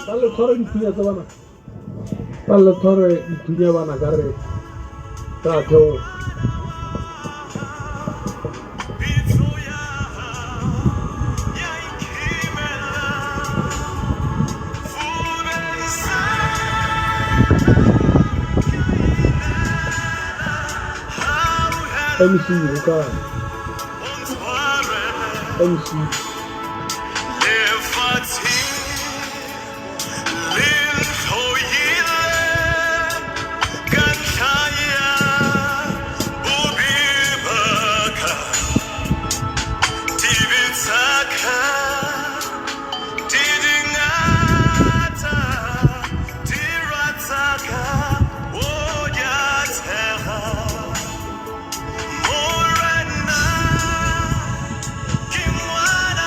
Dale toro y tuya te van a. Dale toro y tuya van a agarrar. Trato. MC Luka. MC. Morena, Kimwana.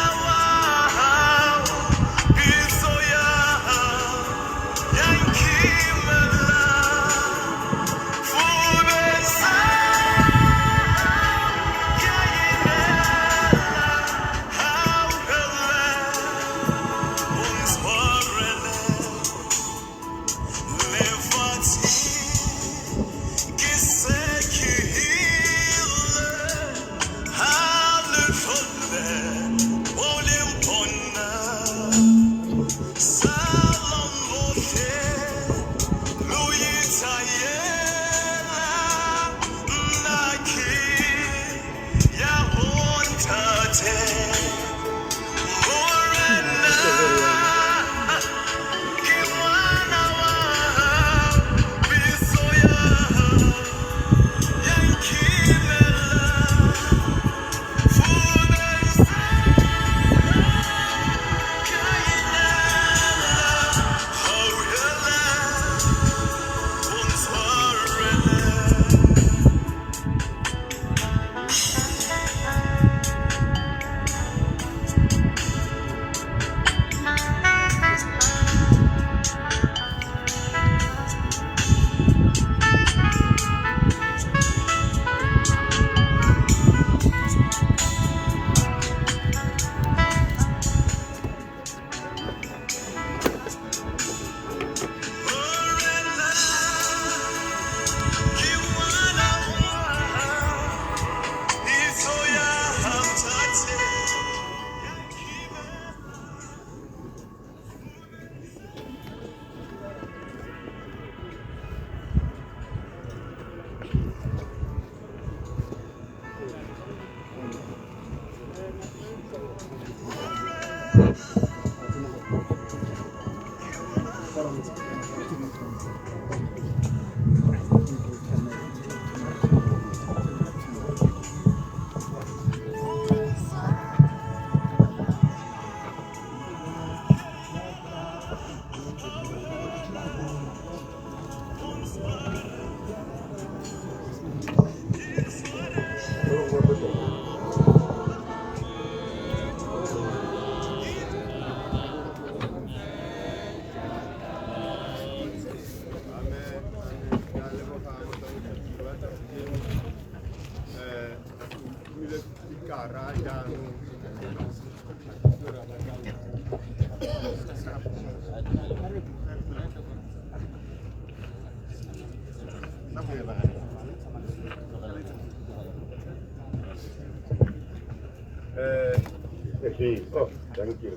Okay. Oh, thank you.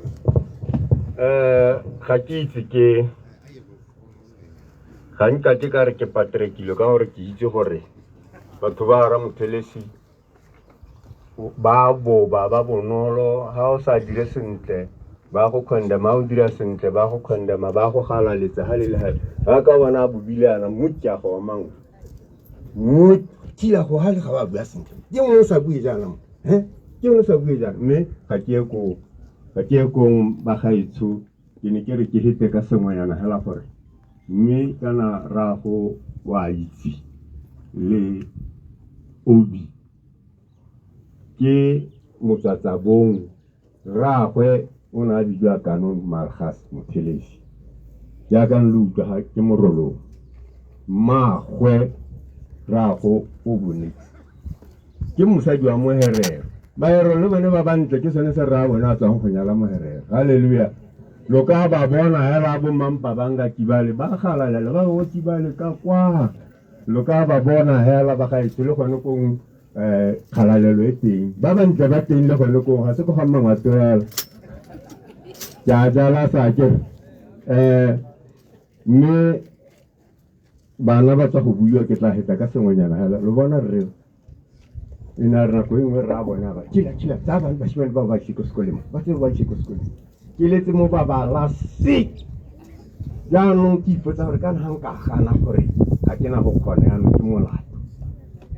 Ga ke itse ke ga nka ke ka re ke patrekile ka gore ke itse gore batho ba ra mothelesi ba bonolo ha o sa dire sentle ba go condemna o dira sentle ba go condemna ba go galaletsa ha le le ha ka bona bobilana mutya go mang mutila go ha le ga ba bua sentle ke mo sa bue jana ke mo sa bue jana mme ga ke ko ba gaitsu ke ne ke re ke hite ka sengwanyana hela gore mme kana ra go wa itse le obi ke motsatsabong ragwe o na di jwa kanon malgas mothelesi ya kan luka ha ke morolo magwe rago o bone ke mosadi wa moherero baero le bone ba bantle ke sone se ra bona tsang go nyala moherero haleluya lo ka ba bona hela bo mampa banga kibale ba khalala le ba go kibale ka kwa lo ka ba bona hela ba ga itse gone kong khalalelo e teng ba bantle ba teng le gone kong ga se go gamma ngwatela ya jala sa ke mme bana ba tsa go buiwa ke tla heta ka sengwenyana hela lo bona re ina rena ko engwe ra bona ba tsa ba ba shimela ba ba shiko sekoleng ba tse ba shiko sekoleng ke letse mo ba ba la sick jaanong ke ipotsa gore kana hang ka gana gore ga ke na go kgona yanong ke molato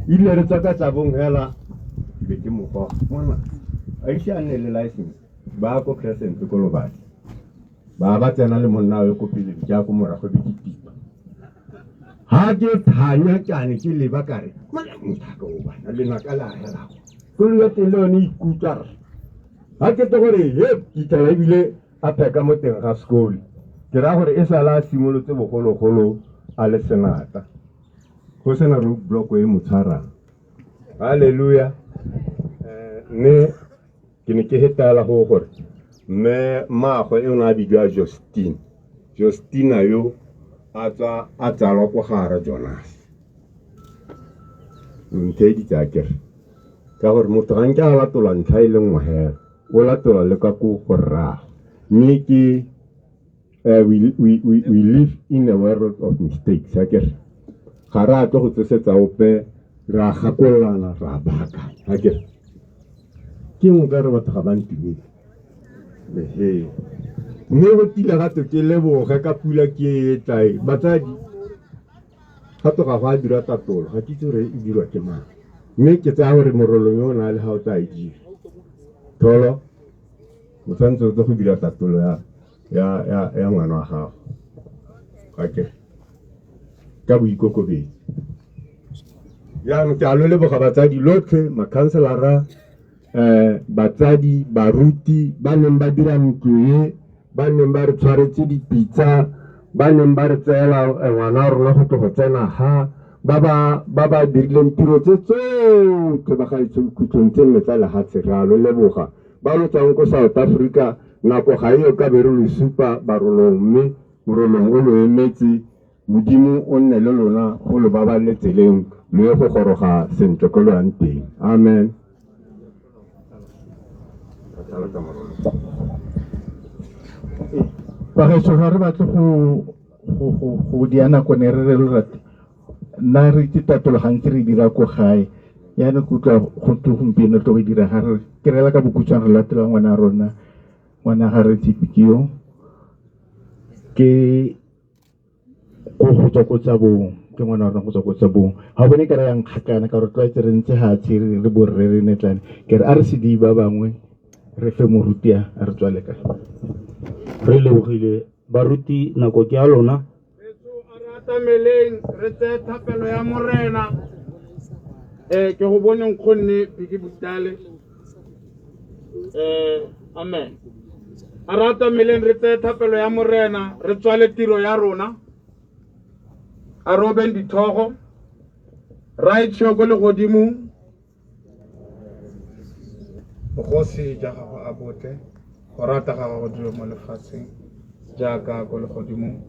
ile re tsaka tsa bong hela be ke mo mona a isha ne le license ba ko crescent ko lo ba tsena le monna o ko pele ja ko morago be ditipa ha ke thanya tsane ke le bakare mana mthaka o bana le naka la hela ko le tele ni ikutsar ha ke to gore he ke tla bile a pheka mo teng ga school ke ra gore e sala simolotse bogologolo a le senata go sena road block e motshara haleluya ne ke ne ke hetala go gore mme mago e ona bidwa Justina yo a tsalo go gara Jonas ntedi tsakere ka gore motho ga nke a latola ntlha e leng moher o latola le ka go gorra mme ke we live in a world of mistakes akere ga ra tlo go tsesetsa ope ra gakolana ra baka akere ke mo ka re batho ga ba ntumile mme go tila gato ke leboge ka pula ke e tlae batsadi gato ga go a dira tatolo ga ke itse gore e dirwa ke mang mme ke tsaya gore morolong yo o na le ga o tsa e dira tholo o tshwanetse o tse go dira tatolo ya ngwana wa gago akere ka boikokobetsi yaanong ke a lo leboga batsadi lotlhe makhanselara batsadi baruti ba neng ba dira ntlo e ba neng ba re tshwaretse dipitsa ba neng ba re tseela ngwana wa rona go tlo go tsena ha ba ba dirileng tiro tse tsotlhe ba gaitse khutlong tse nne tsa lehatshe re a lo leboga ba lo tswang ko South Africa nako ga eo ka be re lo supa barolong mme morolong o lo emetse modimo o nne le lona go lo baballe tseleng lo ye go goroga sentle ko lo yang teng amen Bagaetsho ga re batle go diana ko ne re rate nna re itse tatolo gantsi re dira ko gae yana ke utlwa gompieno tlo go dira ga re ke rela ka bokhutshwane re latela ngwana a rona ngwana ga re Tshipikio ke go tswa ko tsabong ke ngwana rona go tswa ko tsabong ga bone ke re yang kgakana ka re tlwaetse re ntse ga tshiri re borre re netlane ke re a re se di ba bangwe re fe moruti a re tswale ka re lebogile baruti nako ke a lona a ratameleng re tse thapelo ya morena ke go boneng kgonne Biki Butale amen a ratameleng re tse thapelo ya morena re tswale tiro ya rona a roben dithogo right shoko le godimo bogosi ja gago a botle go rata ga go dilo mo lefatsheng jaaka go le godimo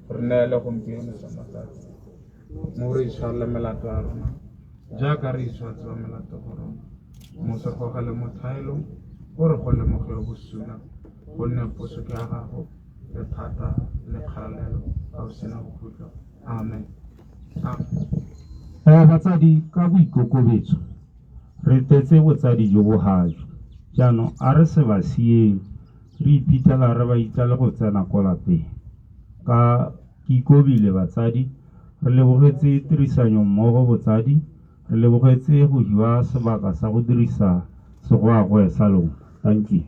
re neele gompieno sa matsatsi mo re itshwarele melato ya rona jaaka re itshwaretse melato go rona mo se gogele mo thaelong o re go lemoge bosula gonne poso ke ya gago le thata le kgalalelo ga o sena bokhutlo. Amen. Batsadi ka boikokobetso re tetse botsadi jo bo gajo jaanong a re se ba sieng re iphitlhela re ba itla le go tsena ko lapeng ka ke ikobile batsadi re lebogetse tirisanyo mmogo botsadi re lebogetse go hiwa sebaka sa go dirisa segoagwe sa lona. Thank you.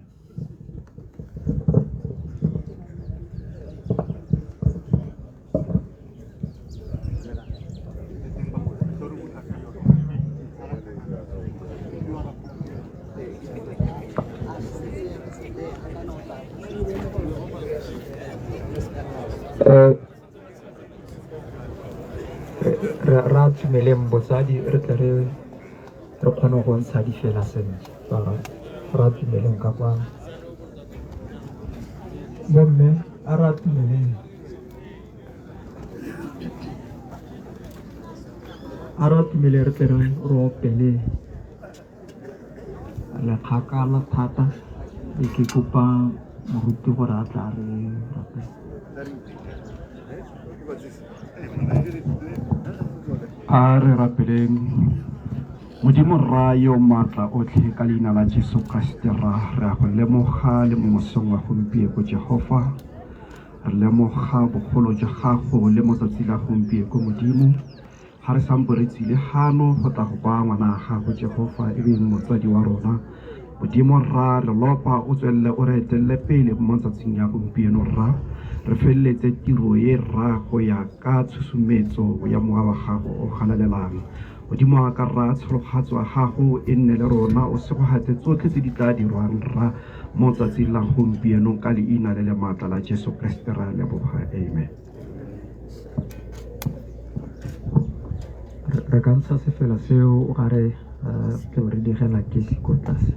Ra tumeleng botsadi re tle re kgone go ntsha di fela sentle ra tumeleng ka kwa bomme a ra tumeleng re tle re opele le kgakala thata e ke kopa moruti gore a tla re rapela. A re rapeleng Modimo rra yo maatla otlhe ka leina la Jesu Kriste re a go lemoga le mo mosong wa gompieko Jehova re lemoga bogolo jwa gago le mo tsatsi la gompieko Modimo ga re sampo re tsile gano go tla go kwa ngwana gago Jehova e beng motsadi wa rona Modimo rra re lopa o tswelele o re etelele pele mo tsatsing ya gompieno rra re feleletse tiro ye rra go ya ka tshusumetso ya mowa wa gago o galalelang Modimo a ka rra tshologatso ya gago e nne le rona o segogatse tsotlhe tse di tla dirwang rra mo tsatsing la gompieno ka leina le le maatla la Jesu Kriste ra leboga. Amen. Re ka ntsha sefela seo o gare ke re digela ke se ko tlase.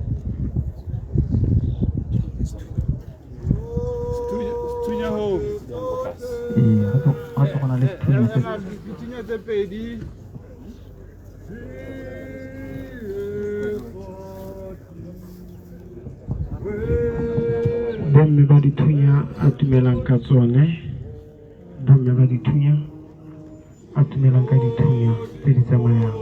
A se gona le Dithunya tse pedi. Bomme ba dithunya a tumelang ka tsone bomme ba dithunya a tumelang ka dithunya tse di tsamayang.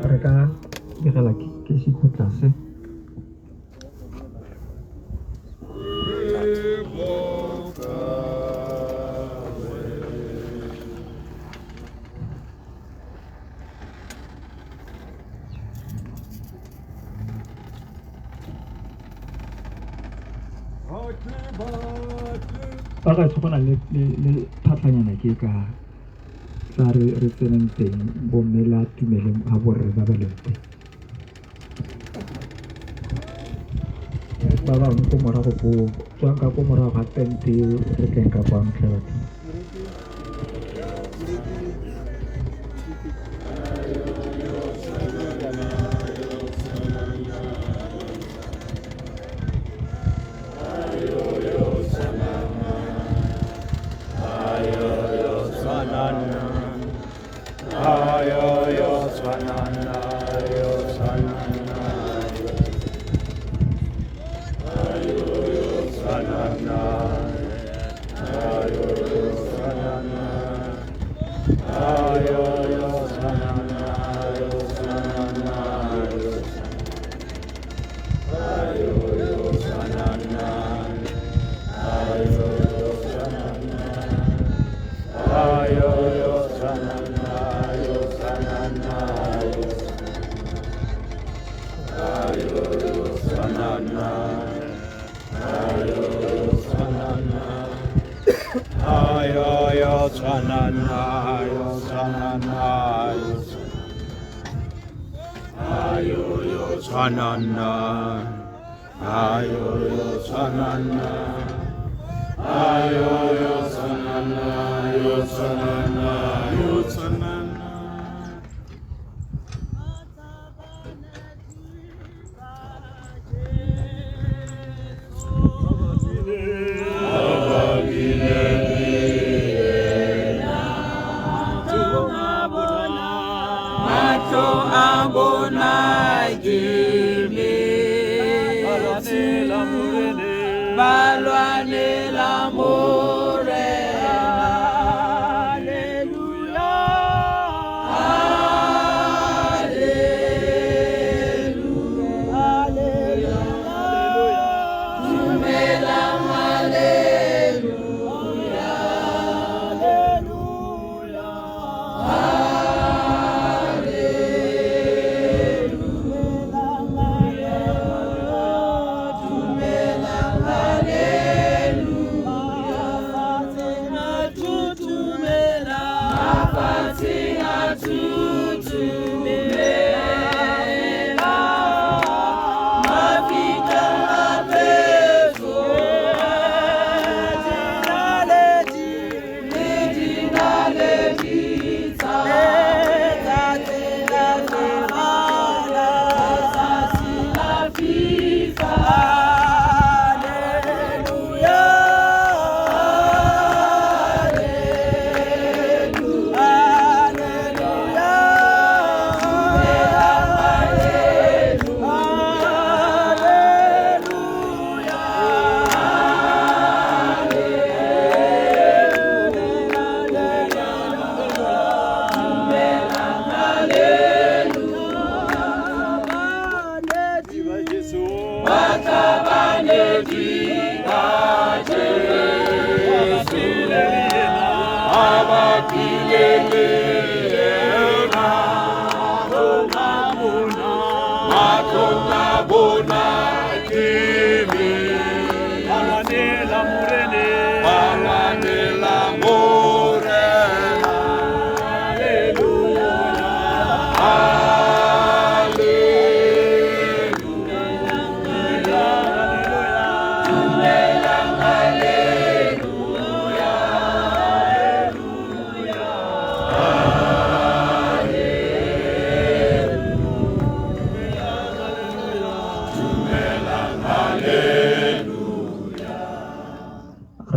Reka digela ke se ko tlase. Ba ga tshogona le phatlhanyana ke ka tla re tseneng teng bomme la tumeleng a borre ba ba leng teng ba bangwe ko morago ko tswang ka ko morago ga tente re teng ka kwa ntlhela teng.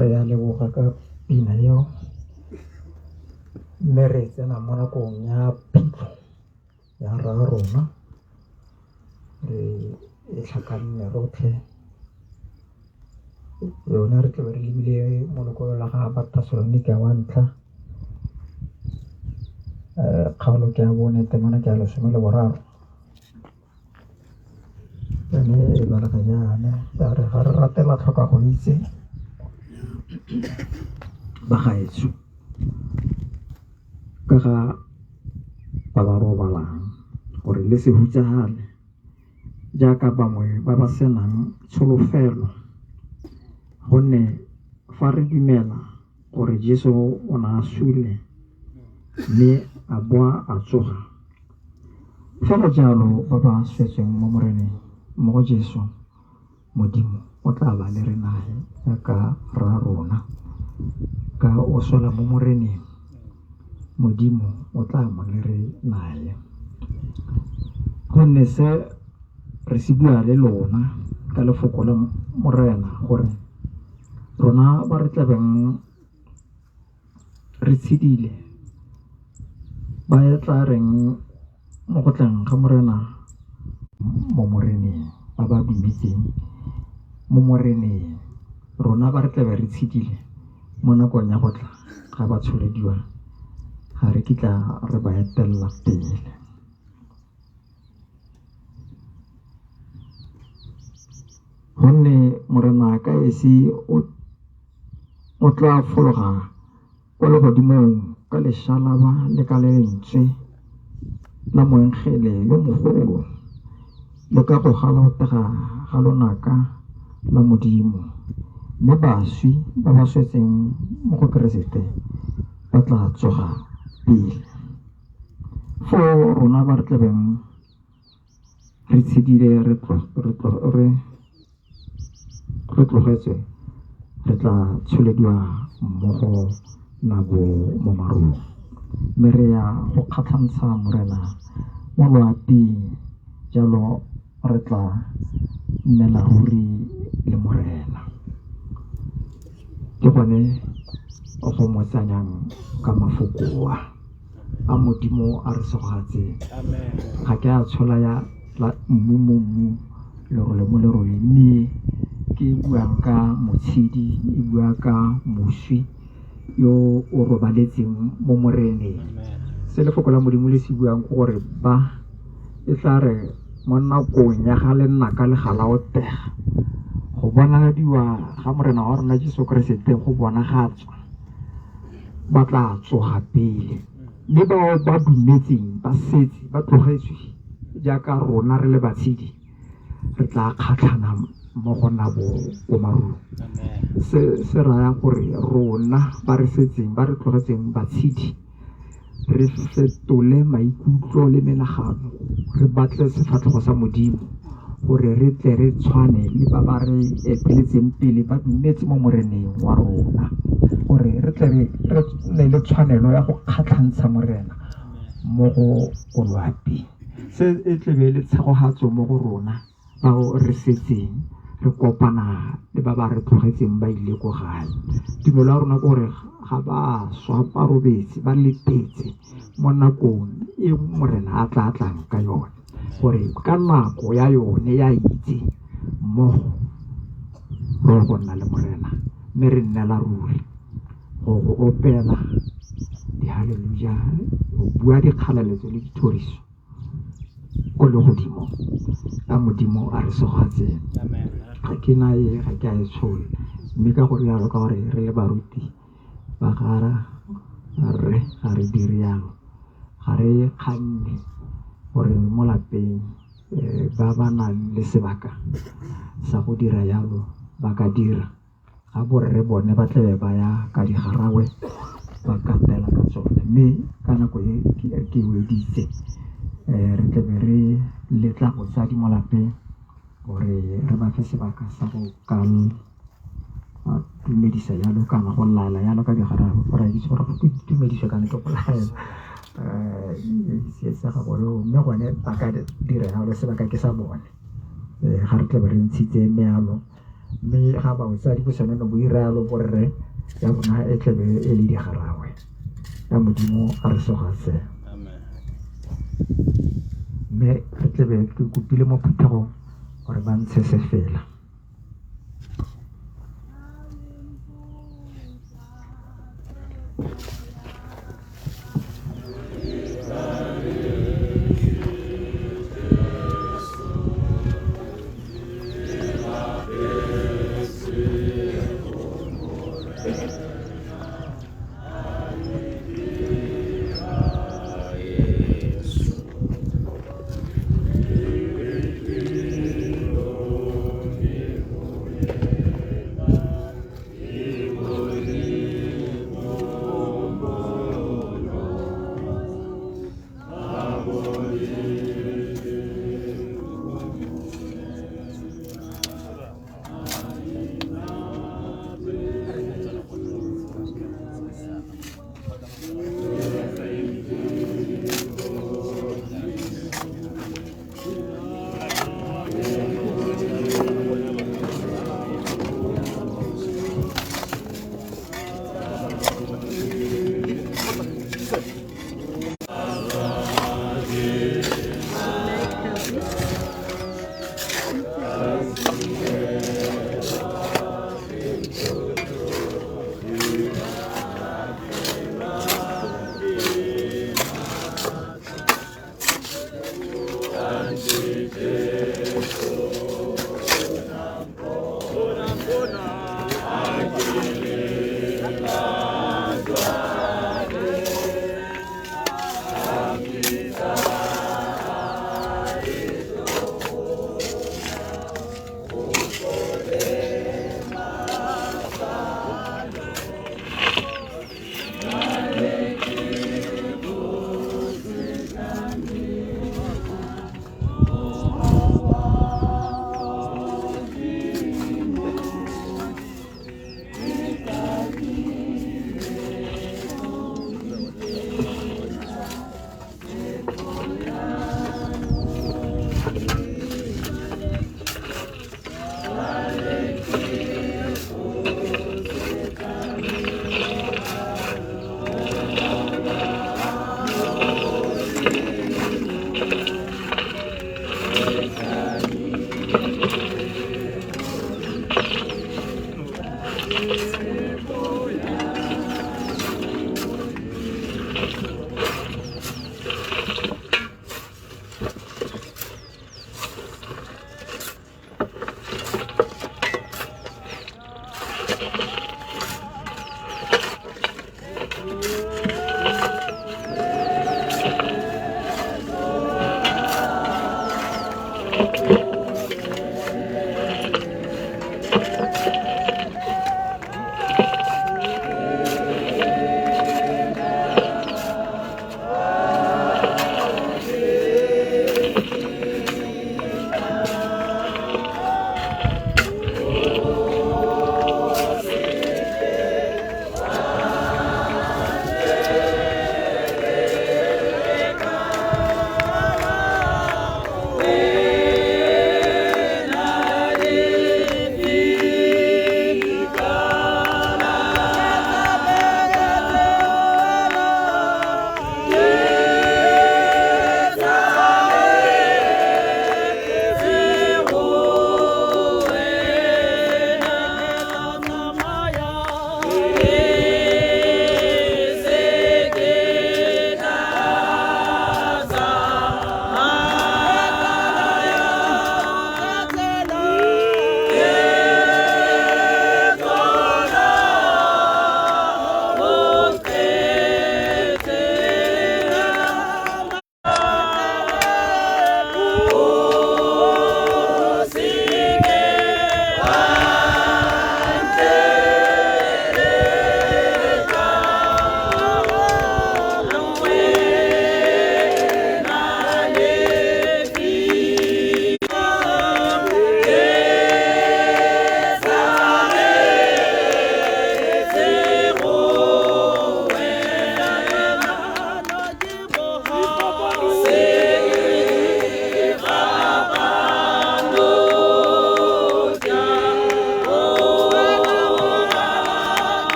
Re a leboga ka pina eo, mme re tsena mo nakong ya phitlho ya rona re e tlhakanne rotlhe yona. Re tlabe re lebile moloko la ga Batesalonika wa ntlha kgaolo ke a bone temana ke a 13 ene e balega jaana ya re ga re ratela tlhoka go itse bagaetso ka ga ba robalang gore le se hutsagale jaaka bangwe ba ba senang tsholofelo, gonne fa re dumela gore Jesu o na a sule mme a boa a tsoga, fela jalo ba ba swetseng mo moreneng mo go Jesu, Modimo o tla ba le re nae jaaka ra rona. Ka o sola mo moreneng, Modimo o tla mo le re nae, gonne se re se bua le lona ka lefoko la morena gore rona ba re tlabeng re tshedile ba tla reng mo go tlang ga morena mo moreneng, ba ba dumetseng mo moreneng, rona ba re tlabe re tshedile mo nakong ya go tla ga ba tsholediwa ga re kitla re ba etelela pele. Gonne morena ka esi o tla fologa kwa legodimong ka leshalaba le ka lentswe la moenkgele yo mogolo le ka go galaotega ga lonaka la Modimo, mme baswi ba ba swetseng mo go Keresete ba tla tsoga pele. Foo rona ba re tlabeng re tshedile re tlogetswe re tla tsholediwa mmogo nabo mo marung, mme re ya go kgatlhantsha morena mo loaping, jalo re tla nnela ruri le morena. Ke gone o go mo tsanyang ka mafoko a Modimo a re segatse. Ga ke a tshola ya mmu mo mmu lerole mo lerole, mme ke buang ka motshedi, e bua ka moswi yo o robaletseng mo moreneng. Se lefoko la Modimo le se buang ke gore ba e tla re mo nakong ya ga lenaka le galaotega go bonaladiwa ga morena wa rona Jesu Keresete go bonagatswa, ba tla tsoga pele. Mme bao ba dumetseng ba setse ba tlogetswe jaaka rona re le batshedi re tla kgatlhana mo go nabo o marung. Se raya gore rona ba re setseng ba re tlogetseng batshedi re fetole maikutlo le menagano, re batle sefatlhego sa Modimo gore re tle re tshwane le ba ba re eteletseng pele ba dumetse mo moreneng wa rona, gore re tle re nne le tshwanelo ya go kgatlhantsha morena mo go loaping. Se e tlebe le tshegogatso mo go rona bao re setseng re kopana le ba ba re tlogetseng ba ile ko gae. Tumelo ya rona ke gore ga ba swa ba robetse ba letetse mo nakong e morena a tlang ka yone, gore ka nako ya yone ya itse mmogo re go nna le morena, mme re nnela ruri go opela di-hallelujah, go bua dikgalaletso le dithoriso ko legodimo la Modimo a re segatseng. Ga ke nae, ga ke a e tshola, mme ka gore yalo ka gore re le baruti ba gara re ga re dire yalo, ga re kganne gore mo lapeng ba ba nang le sebaka sa go dira yalo ba ka dira, ga borre bone ba tlabe ba ya ka digarawe ba katela ka tsone. Mme ka nako e ke weditse re tlabe re letla motsadi mo lapeng gore re ba fe sebaka sa go ka dumedisa yalo kana go laela yalo ka digarawe, gore a itse gore go dumediswa kana ke go laela se ga bolo, mme gone ba ka dira yalo sebaka ke sa bone. Ga re tlabe re ntshitse mealo, mme ga ba motsadi bo sone no bo ira yalo borre ya bona e tlabe e le digarawe ya Modimo a re segatse. Mme re tlabe ke kopile mo phuthegong gore ba ntshe se fela.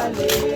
Let me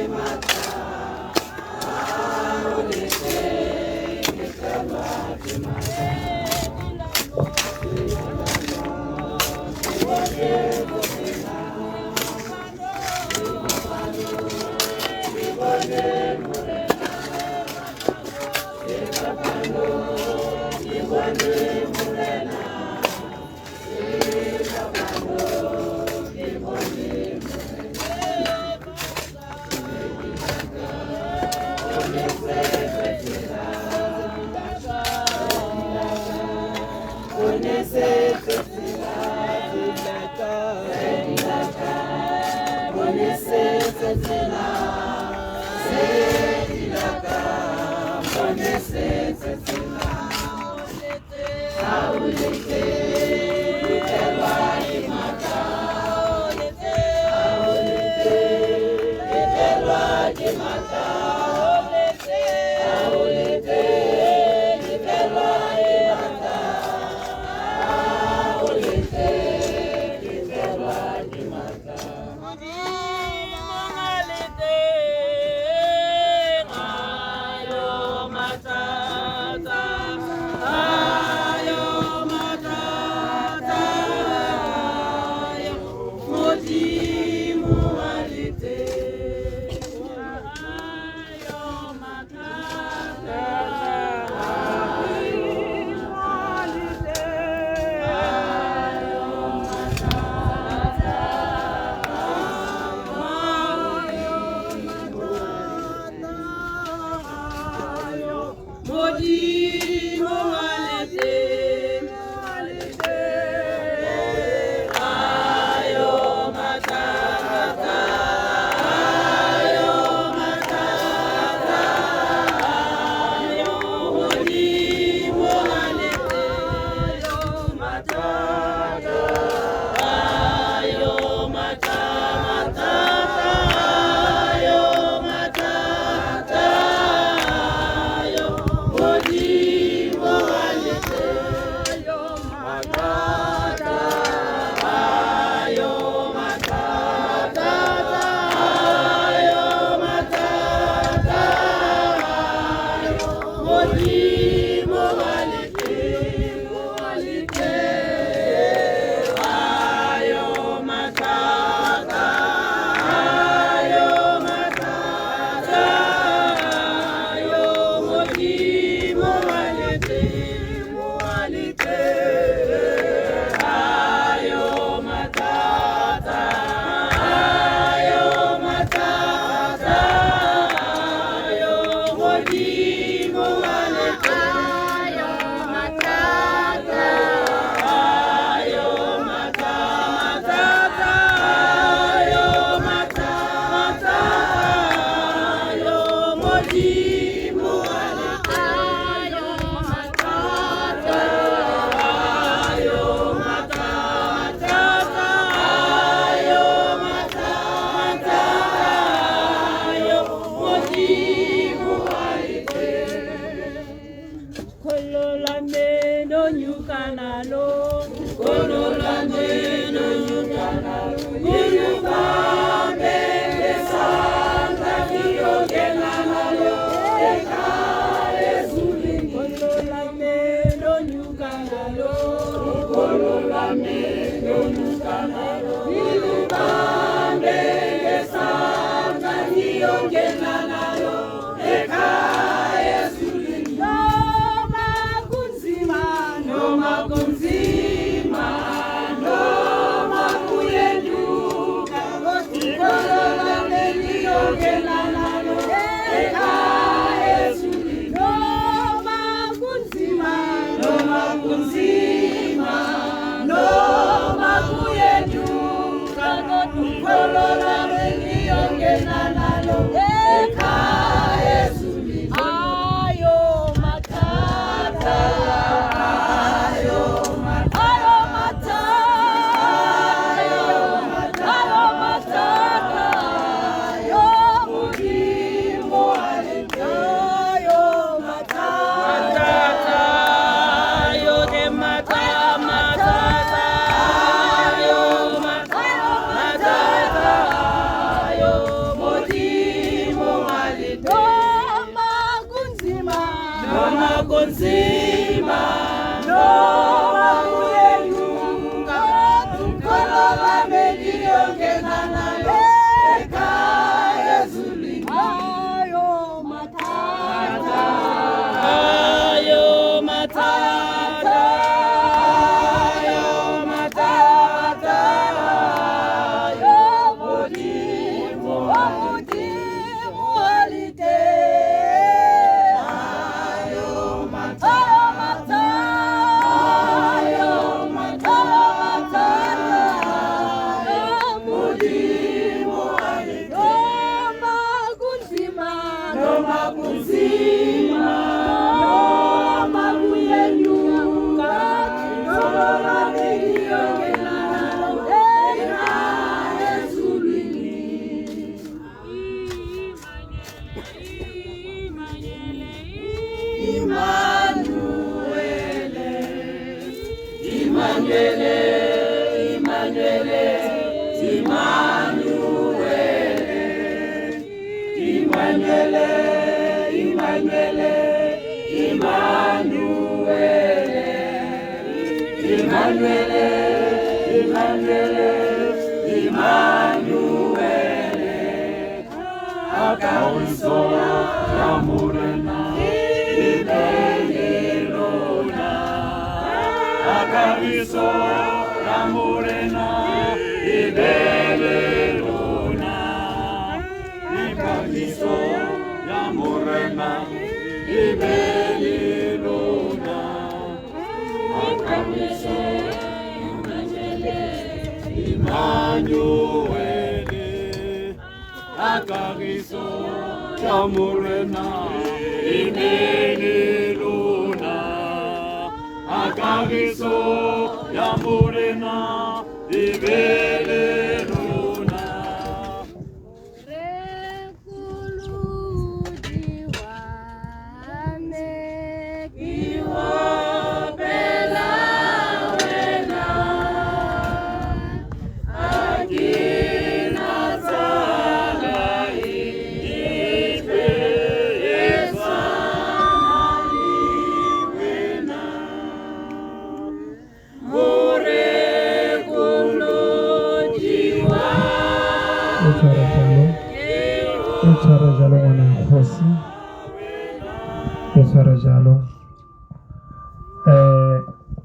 Mata.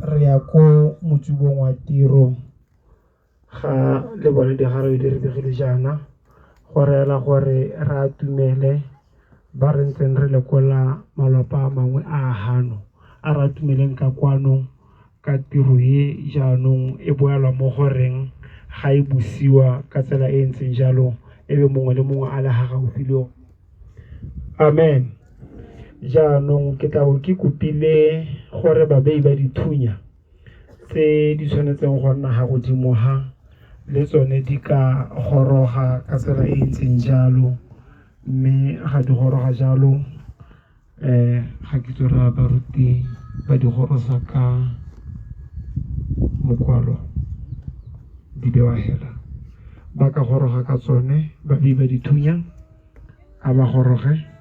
Re ya ko motsibong wa tiro ga le bone digaro di re begile jaana go reela gore re atumele ba re ntseng re lekola malapa a mangwe a hano a re atumeleng ka kwano ka tiro ye jaanong e boelwa mo goreng ga e busiwa ka tsela e ntseng jalo ebe mongwe le mongwe a le ga gaufi le yone. Amen. Jaanong ke tla ke kopile gore babei ba dithunya tse di tshwanetseng go nna ga godimo ha le tsone di ka goroga ka tsela e ntseng jalo, mme ga di goroga jalo ga ke tsora baruti ba di gorosa ka mokwalo di bewa hela ba ka goroga ka tsone babei ba dithunya a ba goroge.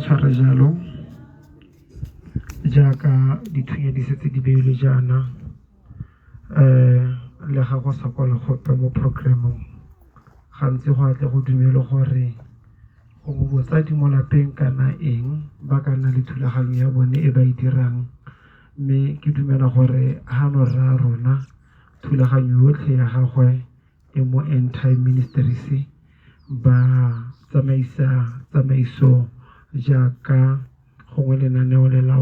Tshwara jalo jaaka dithunya di setse di beilwe jaana le ga go sa kwa le gope mo programong gantsi go atle go dumele gore gongwe botsadi mo lapeng kana eng ba ka nna le thulaganyo ya bone e ba e dirang, mme ke dumela gore hano ra rona thulaganyo yotlhe ya gagwe e mo End Time Ministries ba tsamaiso jaaka gongwe lenaneo le la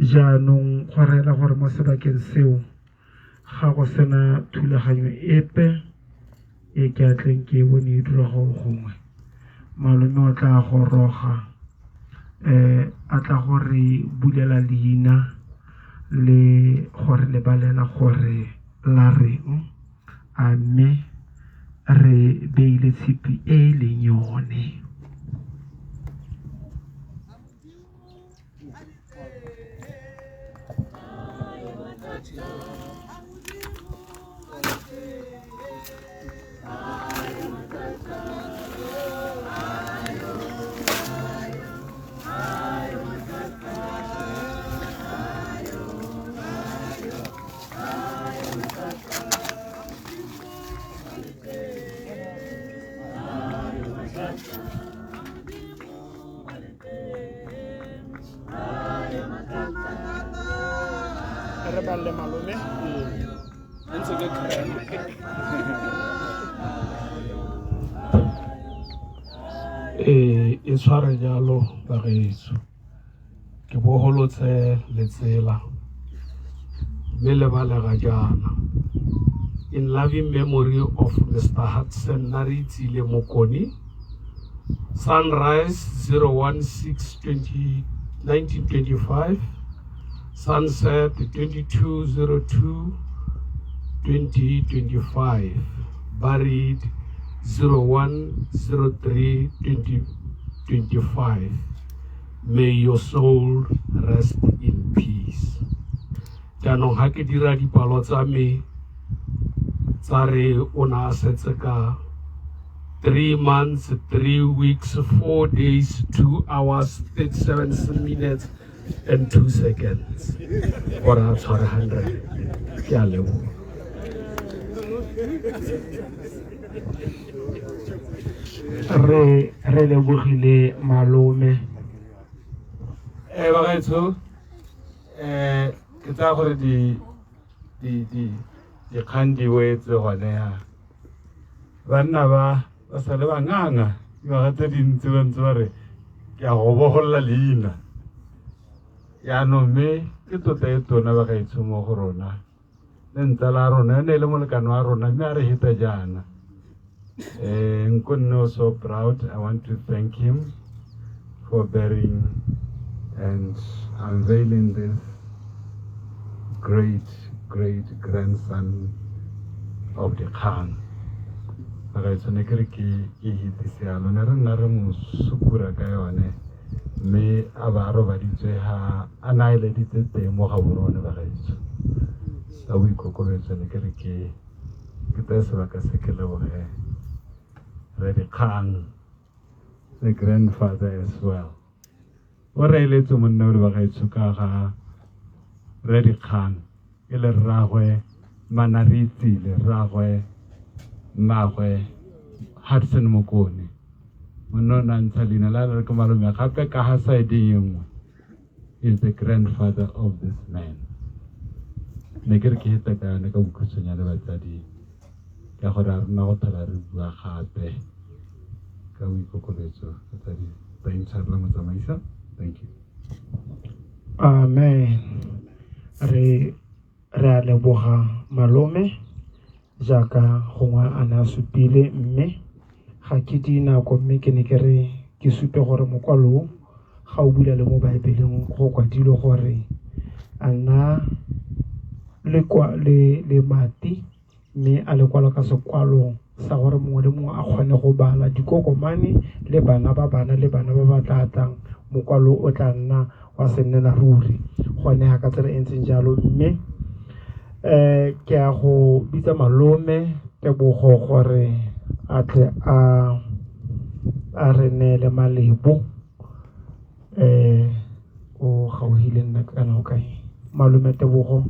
jaanong go reela gore mo sebakeng seo ga go sena thulaganyo epe e ke atleng ke bone e dira go gongwe malome o tla goroga a tla gore bulela leina le gore le balela gore la reng a mme re beile tshipi e leng yone. Reballe malome ntse ke krema e tshware jalo ba gaetso ke boholotse letsela mme le balega jana in loving memory of Mr. Hudson Naritsile Mokoni, Sunrise 016-1925, Sunset 2202-2025, buried 0103-2025. May your soul rest in peace. Jaanong ha ke dira dipalo tsa me tsa re o na setse ka 3 months, 3 weeks, 4 days, 2 hours, 37 minutes, and 2 seconds. Or a 100. Ke a leboha. Re lebogile malome. Bagaetsho ke tsa gore di kgang di wetse gone ya banna ba sa le banganga dibaga tse dintsi ba ntse ba re ke a go bogolla leina yaanong mme ke tota e tona bagaetsho mo go rona le ntsala rona ne le molekano wa rona mme a re heta jaana Nkonno so proud. I want to thank him for bearing and unveiling this great grandson of the Khan. Bagaetsho ne kere ke hitisialo ne re nna re mo sukura ka yone mme a ba robaditswe ha a naeleditse teng mo ga borone bagaetsho a boikokobetso ne kere ke tsaya sebaka se ke leboge Reddy Khan, the grandfather as well. What I let to know about Sukaha Reddy Khan, Ele Rahwe, Manariti, Le Rahwe, Mahwe, Hudson Mokoni. Monon Salina Lara Kamaluma, Hapeka Hasaidium is the grandfather of this man. Negerki Hitaka, Nakamukusanya Vatadi. Ka gore a rena go thola re bua gape ka boikokobetso ka di taintshwarela motsamaisa. Thank you. Amen. Re a leboga malome jaaka gongwe a ne a supile mme ga ke di nako mme ke ne ke re ke supe gore mokwalo ga o bula le mo baebeleng go kwadilwe gore a nna le mati mme a lekwala ka sekwalo sa gore mongwe le mongwe a kgone go bala dikokomane le bana ba ba tlatang mokwalo o tla nna wa se nnela ruri gone ga ka tsela e ntseng jalo mme ke a go bitsa malome tebogo gore a tle a re neele malebo o gaogile nna kana o kae malome tebogo.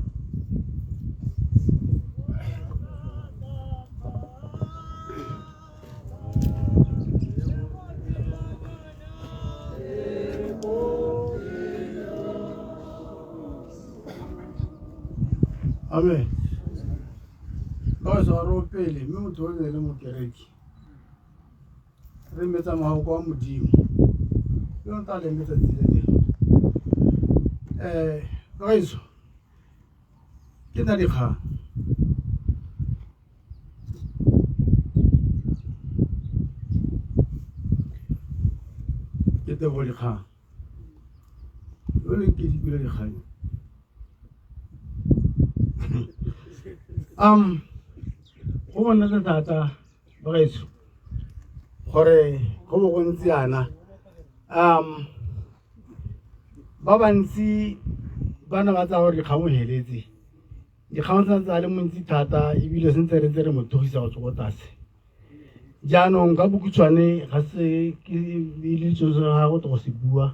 Amen. Ba sa ro pele mme motho o le mo kereki. Re metsa mago kwa modimo. Yo nta le metsa tsile le. Guys, ke na dikgang. Ke te go dikgang. Yo le ke di bile dikgang. Go bona thata guys. Gore go bo go ntse yana. Ba bantsi bana ba tsa gore dikgang o heletse dikgang tsa le montsi thata ebile sentse re tsere mothogisa go tswa tlase jaanong ka bokutshwane ga se ke ile tso ga go go se bua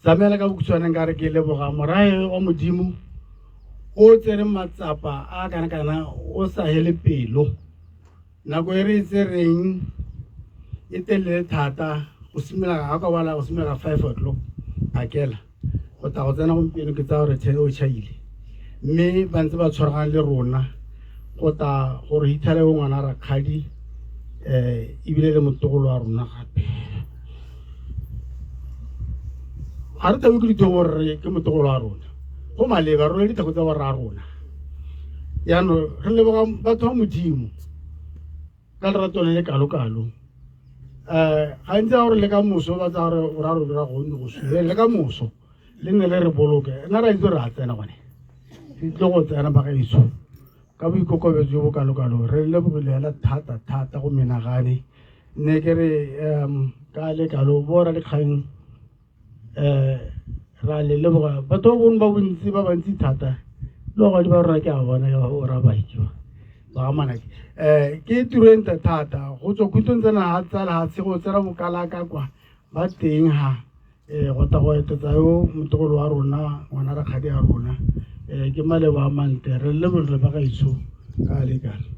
samela ka bokutshwane ka re ke leboga morae wa modimo o tsere matsapa a kana o sa hele pelo nako e re tsereng e telele thata go simela ga ka bala go simela 5 o'clock akela go ta go tsena gompieno ke tsa gore o chaile mme ba ntse ba tshwaragane le rona go ta gore ithale o ngwana rakgadi ebile le motogolo wa rona gape ga re tabe ke ditho gore ke motogolo wa rona go maleba rona dithago tsa borra rona yaanong re leboga batho ba modimo ka lerato le le kalo-kalo gantsi ya gore le ka moso ba tsa gore o ra re dira gonne go sue le ka moso le nne le re boloke nna ra itse re a tsena gone re tle go tsena ba gaetso ka boikokobetso jo bo kalo-kalo re lebogelela thata go menagane nne ke re ka lekalo bora lekgang ra le leboga batho ba bone ba bontsi ba bantsi thata le go di ba rona ke a bona o ra baikiwa ba gamanake ke turente thata go tswa khutong tsena ga tsala ga go tsena bokalaka kwa ba teng ha go ta go etetsa yo motogolo wa rona ngwana rakgadi ya rona ke malebo a mante re leborile ba gaetsho ka lekalo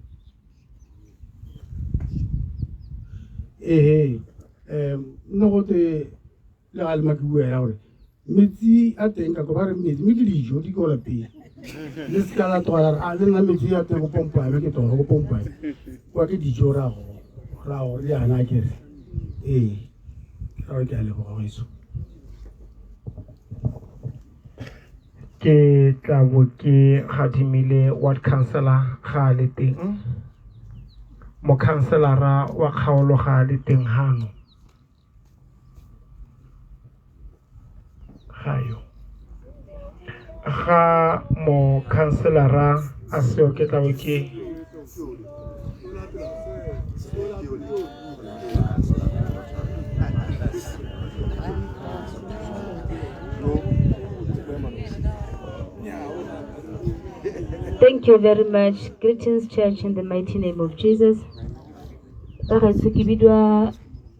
nne gote le ga lema ke bua ya gore metsi a teng ka ko ba re metsi mme ke dijo di ko lapeng le seka la toga a le nna metsi a teng go pompabe ke toga go pompabe kwa ke dijo ra go le yana kere ra go ke a leboga gaetso ke tla bo ke gadimile ward councillor ga le teng mo councilora wa kgaolo ga le teng hano gayo ga mo councilora a seo ke tla bo ke Thank you very much. Greetings, church, in the mighty name of Jesus.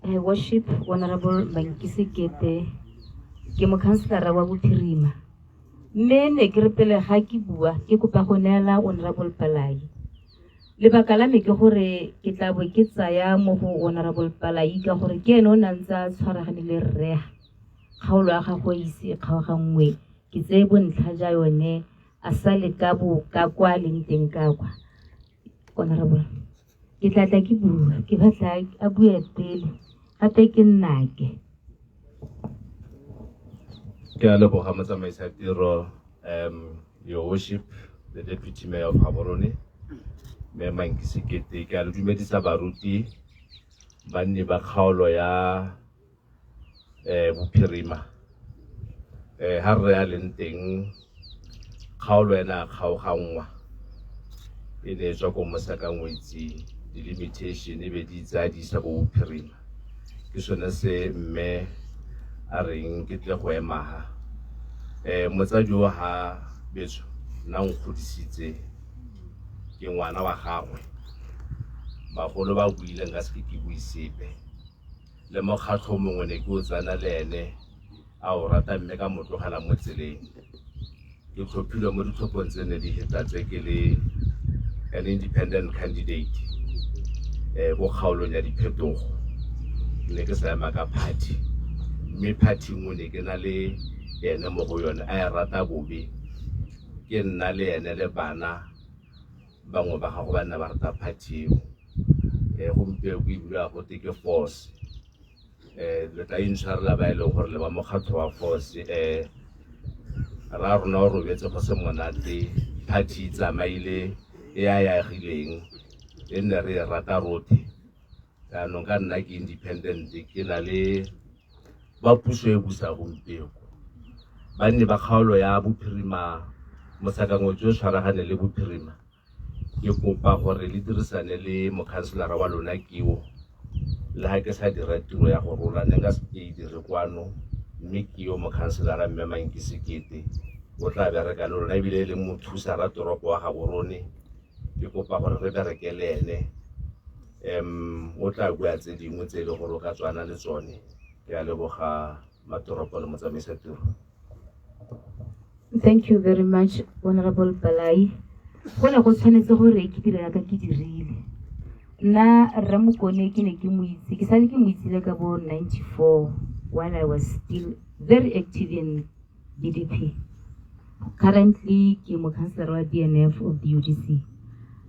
Worship, Honorable Mankisi Kete, ke mo councilor wa Bophirima. Mme ne ke re pele ga ke bua ke kopa go neela Honorable Palai. Lebaka la me ke gore ke tla bo ke tsaya mo go Honorable Palai ka gore ke ene o nantsa tshwaragane le rre. Kgaolo ya gagwe ise kgaogangwe ke tse bontlha ja yone a sale ka bo ka kwa leng teng ka kwa Honorable ke tla ke bua ke batla a bue pele gape ke nnake ke a leboga motsamaisa tiro your worship the deputy mayor of Gaborone Mayor Mankisi Kete ke a le dumedisa baruti banne ba kgaolo ya Bophirima ha re ya leng teng kgaolo ena kgaogangwa e ne tswa ko mosakangwetsi delimitation e be di tsa di sa go Bophirima ke sone se mme a reng ke tle go emaga motsadi wa ha betso nna nkgodisitse ke ngwana wa gagwe bagolo ba buile nka se ke buisepe le mokgatlho mongwe ne ke o tsana le ene a o rata mme ka motlogela mo tseleng ke tlhophilwe mo ditlhophong tse ne di hetatse ke le an independent candidate go kgaolong ya diphetogo ne ke sa ema ka party mme party nngwe ne ke na le ene mo go yone a e rata bobe ke nna le ene le bana bangwe ba gago ba nna ba rata party eo gompieno go ebile go te ke force le tla intshwarela ba e leng gore le ba mokgatlho wa force ra rona o robetse go se monate party tsamaile e ya gileng e nne re rata rotlhe jaanong ka nna ke independent ke na le ba puso e busa gompieno ba nne ba kgaolo ya bophirima mosakangwe jo tshwaragane le bophirima ke kopa gore le dirisane le mokhanselara wa lona keo le ha ke sa dira tiro ya go rola ne nka se ke dire kwano mme keo mokhanselara mme Mankisekete o tla bereka le lona ebile le mothusa ra toropo wa gago rone ke kopa gore re berekele ene o tla bua tse dingwe tse le gore o ka tswana le tsone ke a leboga matoropo le motsamaisa tiro. Thank you very much, Honorable Palai. Go ne go tshwanetse gore ke dire ka ke dirile. Nna Ramokone ke ne ke mo itse, ke sale ke mo itsile ka bo 94 while I was still very active in BDP. Currently, ke mo councillor wa DNF of the UDC.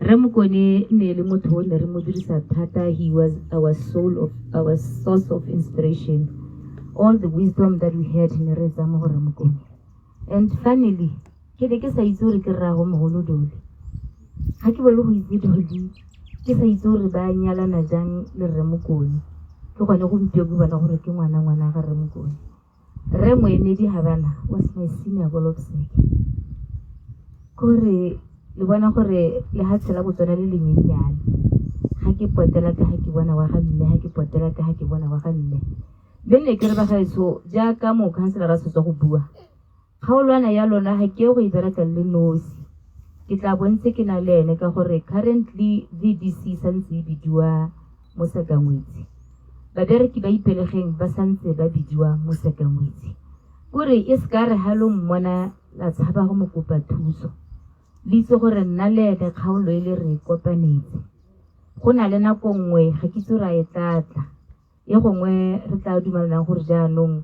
Ramokone ne le motho o ne re mo dirisa thata. He was our source of inspiration. All the wisdom that we had in re tsa mo go Ramokone. And finally, ke ne ke sa itse gore ke rra go mogolo dole. Ha ke bole go itse dole, ke sa itse gore ba nyalana jang le Ramokone. Ke gone go mpio go bona gore ke ngwana ga Ramokone. Re Moemedi Habana was my senior golopsek. Kore le bona gore le ha tshela botsona le lenyenyane. Ha ke potela ka ha ke bona wa ga mme, ha ke potela ka ha ke bona wa ga mme. Le ne ke re ba gaetso jaaka mo councilor a se go bua. Kgaolwana ya lona ha ke go e bereka le nosi. Ke tla bontse ke na le ene ka gore currently VDC santse e bidiwa Mosakangwetsi. Babereki ba ipelegeng ba santse ba bidiwa Mosakangwetsi. Kore e ska re halo mmona la tshaba go mo kopa thuso. Le itse gore nna le ene kgaolo e le re kopanetse. Go na le nako nngwe ga ke itse ra e tlatla. E gongwe re tla dumelanang gore jaanong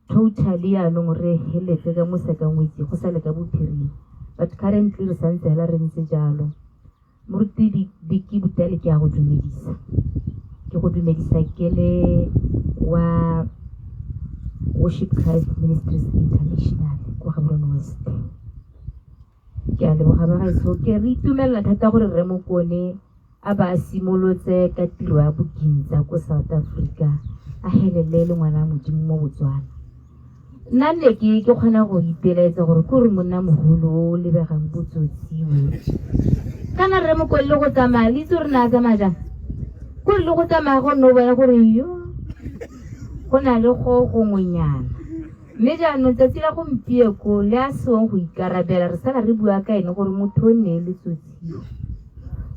totally anong re heletse ka Mosakangwetsi go sa le ka bophirima. But currently re santse hela re ntse jalo. Moruti Diki Butale ke a go dumedisa. Ke go dumedisa ke le wa Worship Christ Ministries International ko Gaborone West. Ke a leboga ba gaetso ke re itumela thata gore Ramokone a ba simolotse ka tiro ya bokintsa ko South Africa a helele le ngwana Modimo mo Botswana. Nna ne ke kgona go ipeletsa gore ke re monna mogolo o lebegang botsotsiwe. Kana Ramokone le go tsamaya le itse re na tsamaya jang. Go le go tsamaya go no bona gore yo go na le go ngonyana. Mme jaanong tsatsi la gompieko le a seng go ikarabela re sala re bua ka ene gore motho o ne le tsotsiwe.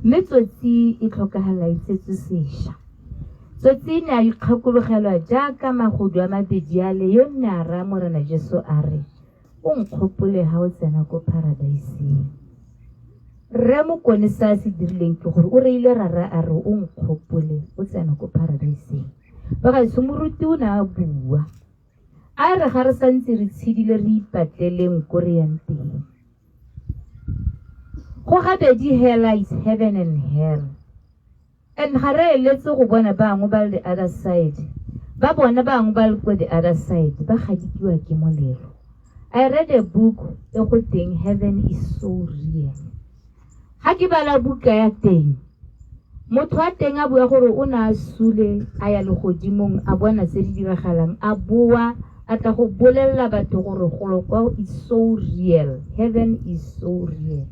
Mme tsotsi e tlhokagala itsetse sešwa. Tsotsi ne a ikgakologelwa jaaka magodu a mabedi a le yo nne a raya Morena Jesu a re o nkgopole ha o tsena ko paradaiseng. Ramokone sa se dirileng ke gore o reile rara a re o nkgopole o tsena ko paradaiseng. Ba ga moruti o ne a bua a re ga re santse re tshidile re ipatleleng ko re yang teng. Go gabedi hell is heaven and hell. And ga re eletse go bona bangwe ba le the other side. Ba bona bangwe ba le ko the other side ba gadikiwa ke molelo. I read a book e go teng Heaven is so real. Ha ke bala buka ya teng, motho a teng a bua gore o na sule a ya le godimong a bona se di diragalang a bua a tla go bolella batho gore golokwa is so real. Heaven is so real.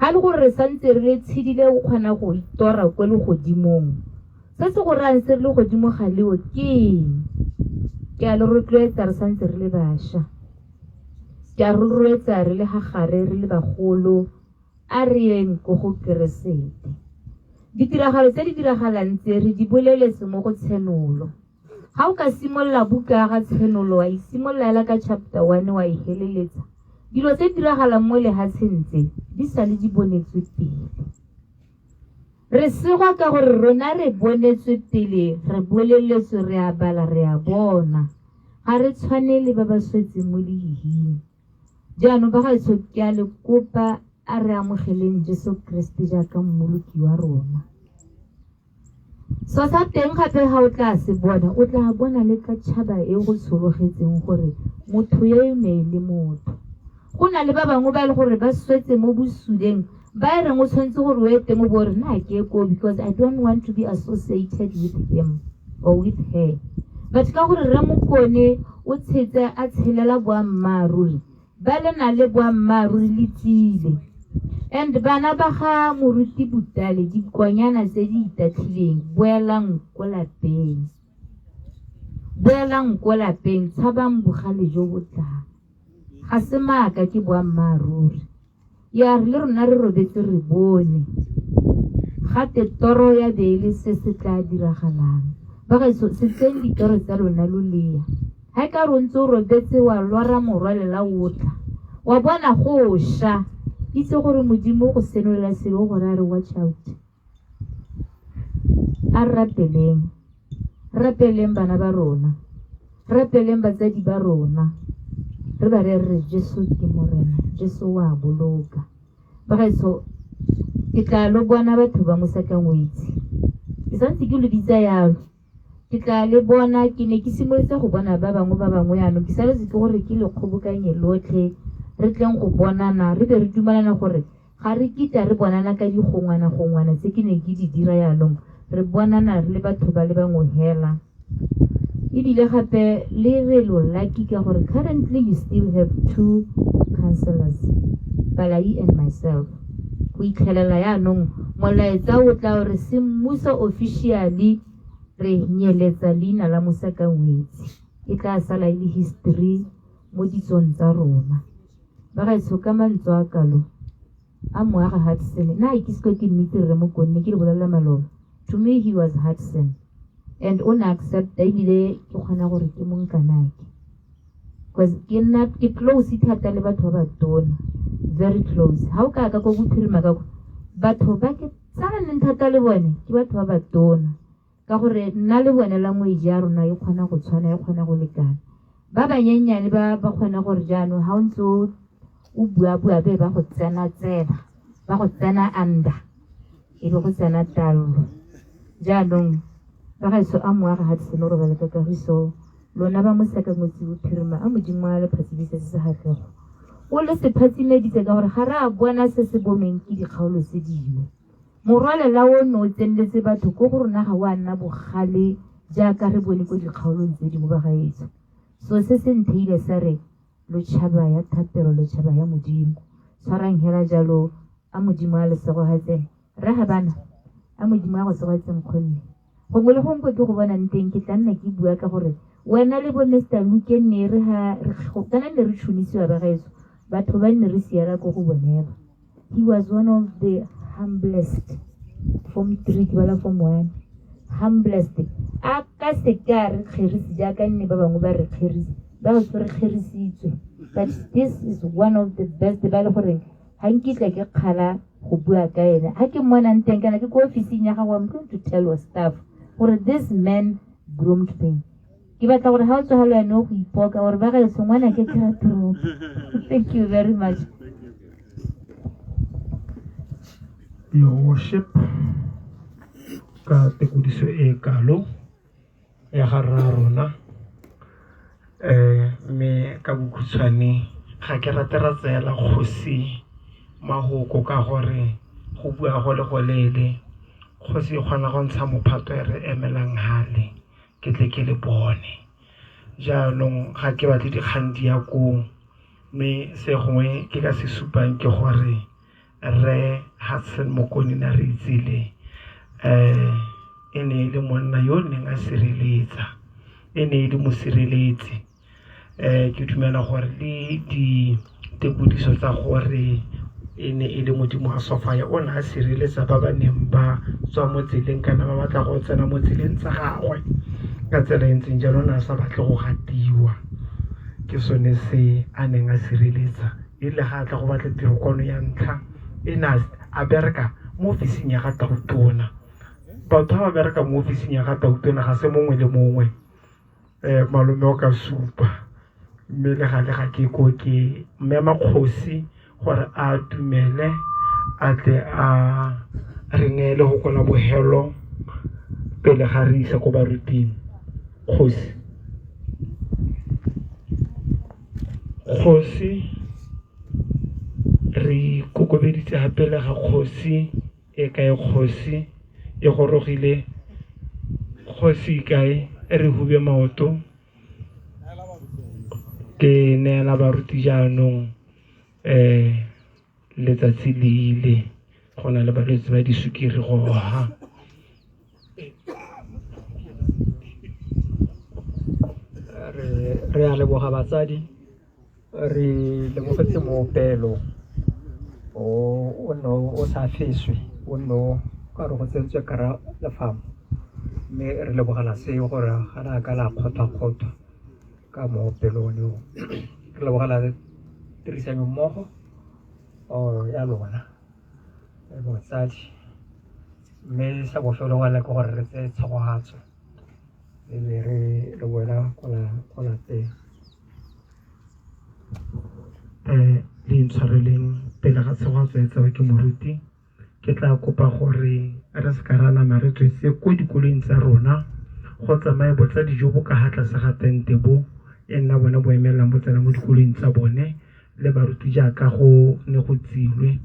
Ha le gore re santse re tshidile o kgona go itora ko le godimong. Se se go rang se le godimo ga leo ke a le rotloetsa re santse re le basha. Ke a rotloetsa re le gagare re le bagolo a re yeng go go keresete. Ditiragalo tse di diragalang tse re di boleletse mo go tshenolo. Ha o ka simolla buka ga tshenolo wa isimollela ka chapter 1 wa e heleletsa. Dilo tse diragalang mo le hatsentse di sale di bonetswe pele. Re segwa ka gore rona re bonetswe pele re boleletswe re a bala re a bona. Ga re tshwanele ba ba swetseng mo lehing. Jaanong ba gaetso ke a le kopa a re amogeleng Jesu Kriste jaaka mmoloki wa rona. So sa teng gape ga o tla se bona o tla bona le ka tšhaba e go tshologetseng gore motho yo ne le motho. go na le ba bangwe ba le gore ba swetse mo bosudeng ba reng o tshwanetse gore o ete mo bore na ke ko because I don't want to be associated with him or with her. But ka gore Ramokone o tshetse a tshelela boammaruri ba le na le boammaruri le tsile. And bana ba ga Moruti Butale dikwanyana tse di itatlileng boelang ko lapeng tshabang bogale jo botlang ga se maaka ke boammaruri ya re le rona re robetse re bone ga toro ya beile se se tla diragalang ba ga se tseng ditoro tsa rona lolea ha ka re ntse o robetse wa lwara morwalela otla wa bona go sha itse gore modimo go senolela selo gore a re watch out a rapeleng bana ba rona rapeleng batsadi ba rona re ba re Jesu ke morena Jesu wa boloka ba ga so ke tla lo bona batho ba Mosakangwetsi ke santse ke lo bitsa yalo ke tla le bona ke ne ke simolotse go bona ba bangwe yana ke sale se ke gore ke le kgobokanye lotlhe re tleng go bonana re be re dumelana gore ga re kitla re bonana ka digongwana tse ke ne ke di dira yanong re bonana re le batho ba le bangwe hela ebile gape le re lo lucky ka gore currently you still have 2 counselors Palai and myself go itlhelela yanong molaetsa o tla gore se mmuso officially re nyeletsa leina la Mosakangwetsi e tla sala le history mo ditsong tsa rona ba ga itse ka mantso a kalo a moaga Hudson na ikisko ke mmitere mo konne ke le bolela maloba to me he was Hudson and on accept ebile ke khona gore ke monkanake because ke close thata le batho ba batona very close ha o ka go bophirima ka batho ba ke tsana nne thata le bone ke batho ba batona ka gore nna le bone la moe ja rona e khona go tshwana e khona go lekana ba banyenyane ba khona gore jano ha o ntse o bua be ba go tsena ba go tsena anda e be go tsena talo jaanong ba ga so a moaga Hudson re ba le ka kagiso lona ba Mosakangwetsi bophirima a modimo a le phatsibise se ga tlego o le se phatsimeditse ka gore ga re a bona se se boneng ke dikgaolo tse dingwe morwalela o no tsendetse batho go rona ga wa nna bogale jaaka re bone go dikgaolong tse dingwe ba gaetso so se se ntheile sa re lo tshaba ya thapelo le tshaba ya modimo tshwarang hela jalo a modimo a le sego hatse re ha bana a modimo a go sego hatseng khonne go mo le gongwe ke go bona nteng ke tla nna ke bua ka gore wena le bo Mr. Luke ne re ha kana ne re tshunisiwa ba gaetso batho ba ne re siela go go bonela he was one of the humblest from 3 bala from 1 humblest a ka se ka re kgerisi jaaka nne ba bangwe ba re kgerisi ba go re kgerisitswe but this is one of the best ba le gore ha nkitla ke kgala go bua ka ena ha ke mona nteng kana ke go office-ing ya gago I'm going to tell your staff gore this man groomed me ke batla gore ha o tsogala ene go ipoka gore ba ga sengwana ke tla tro thank you very much your worship ka tekodiso e kalo ya ga rona me ka bokhutswane ga ke ratela tsela kgosi mahoko ka gore go bua go le go lele kgosi khona go ntsha mophato re emelang hale ke tle ke le bone jaanong ga ke batle dikgandi ya ko me se gongwe ke ka se supang ke gore re Hudson Mokoni na re itsile ene le monna yo neng a sireletsa ene le mosireletsi ke dumela gore le di tekodiso tsa gore ene le modimo a sofaya o na a sireletsa ba ba neng ba tswa mo tseleng kana ba batla go tsena mo tseleng tsa gagwe ka tsela e ntseng jalo na sa batle go gatiwa ke sone se a neng a sireletsa e le ga tla go batla tirokono ya ntlha ena a bereka mo ofising ya ga tautona batho ba bereka mo ofising ya ga tautona ga se mongwe le mongwe malome o ka supa mme le ga ke ko ke mmema kgosi gore a dumele a tle a rengele go kola bohelo pele ga re isa go baruting kgosi re kokobeditse hape le ga kgosi e kae kgosi e gorogile kgosi kae re hube maoto ke neela baruti jaanong letsatsi le ile go na le balwetse ba disukiri go ha re a leboga batsadi re lebogetse moopelo o sa feswe o no ka re go tsentswe kara lefamo mme re lebogela seo gore ga na ka la kgotwa ka moopelo o re lebogela tirisano mmogo ya lona batsadi mme sa bofelo wa le ke gore re tse tshegogatso re boela go la teng le intshwareleng pele ga tshegogatso e tsewa ke moruti ke tla kopa gore re se ka ra nama re tswetse ko dikolong tsa rona go tsamaye botsadi jo bo ka ga tlase ga tente bo e nna bone bo emelang botsena mo dikolong tsa bone le baruti jaaka go ne go tsilwe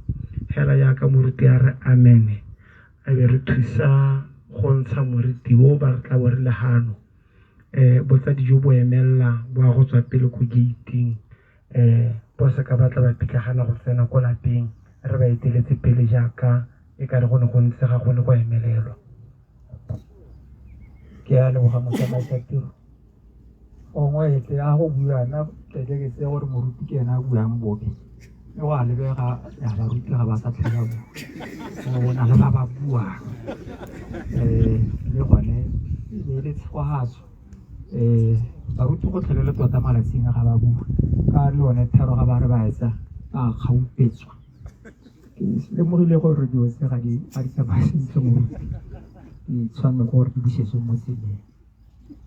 hela jaaka moruti a re amene a be re thusa go ntsha moruti o ba re tla bo re legano botsadi jo bo emelela bo a go tswa pele ko gating bo se ka batla ba pikagana go tsena ko lapeng re ba eteletse pele jaaka e ka re go ne go ntse ga go ne go emelelwa ke a leboga motsamaisa tiro ngwe tle a go buana tle ke tse gore moruti ke ena a buang bobe e go a lebega ya baruti ga ba sa tlhela go na le ba ba buang le gone e le tshegogatso baruti go tlhelele tota malatsing a ga ba bua ka le one thero ga ba re ba etsa ba kgaupetswa ke lemogile gore dilo tse ga di tsamaya sentle moruti di tshwanne gore di busetswe mo tseleng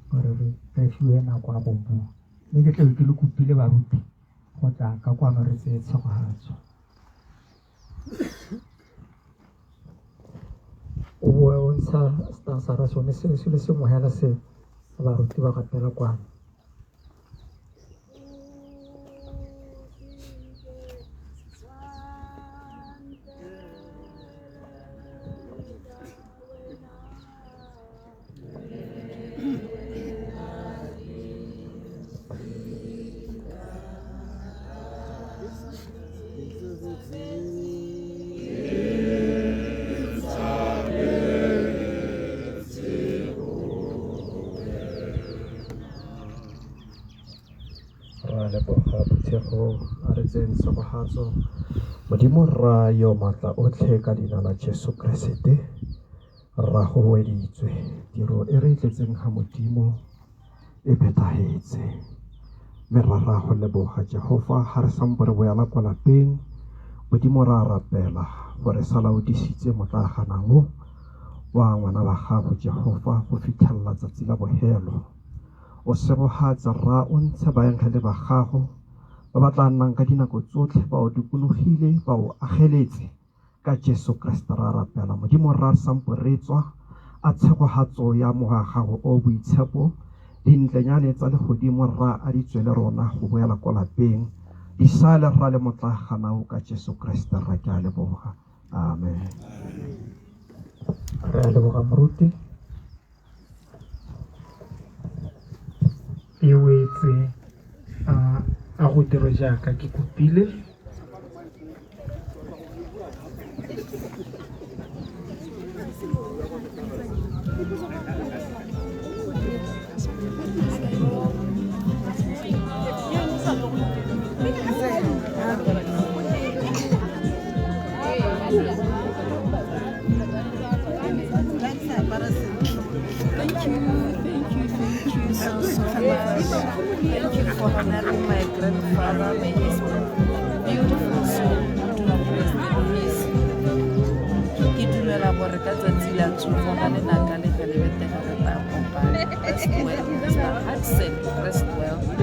gore re fiwe nako a go bua mme ke tlabe ke le kopile baruti go tla ka kwano re tse tshegogatso o boe o ntsha stansara sone se le semohela se baruti ba gatela kwano Modimo ra yo matla otlhe ka leina la Jesu Kriste ra go weditswe tiro e re tletseng ga modimo e phethagetse mme ra go leboga Jehova ga re sampo re boela kwa lapeng modimo ra rapela gore sala o disitse motlaganang wa ngwana wa gago Jehova go fitlhelela tsatsi la bohelo o sebogatsa ra o ntshe baengele ba gago ba ba tla nnang ka dinako tsotlhe ba o dikologile ba o ageletse ka Jesu Kriste ra rapela modimo ra sampo re tswa a tshegogatso ya moga gago o boitshepo dintlenyane tsa legodimo ra a di tswele rona go boela kwa lapeng di sale ra le motlaganao ka Jesu Kriste ra ke a leboga amen re a leboga moruti e wetse a go dira jaaka ke kopile Thank you for honoring my grandfather. May his beautiful soul to rest in peace. Ke dumela gore ka tsatsi la tsogo ga le naka le ga le betega re tla kopana. Rest well, Mr. Hudson. Rest well.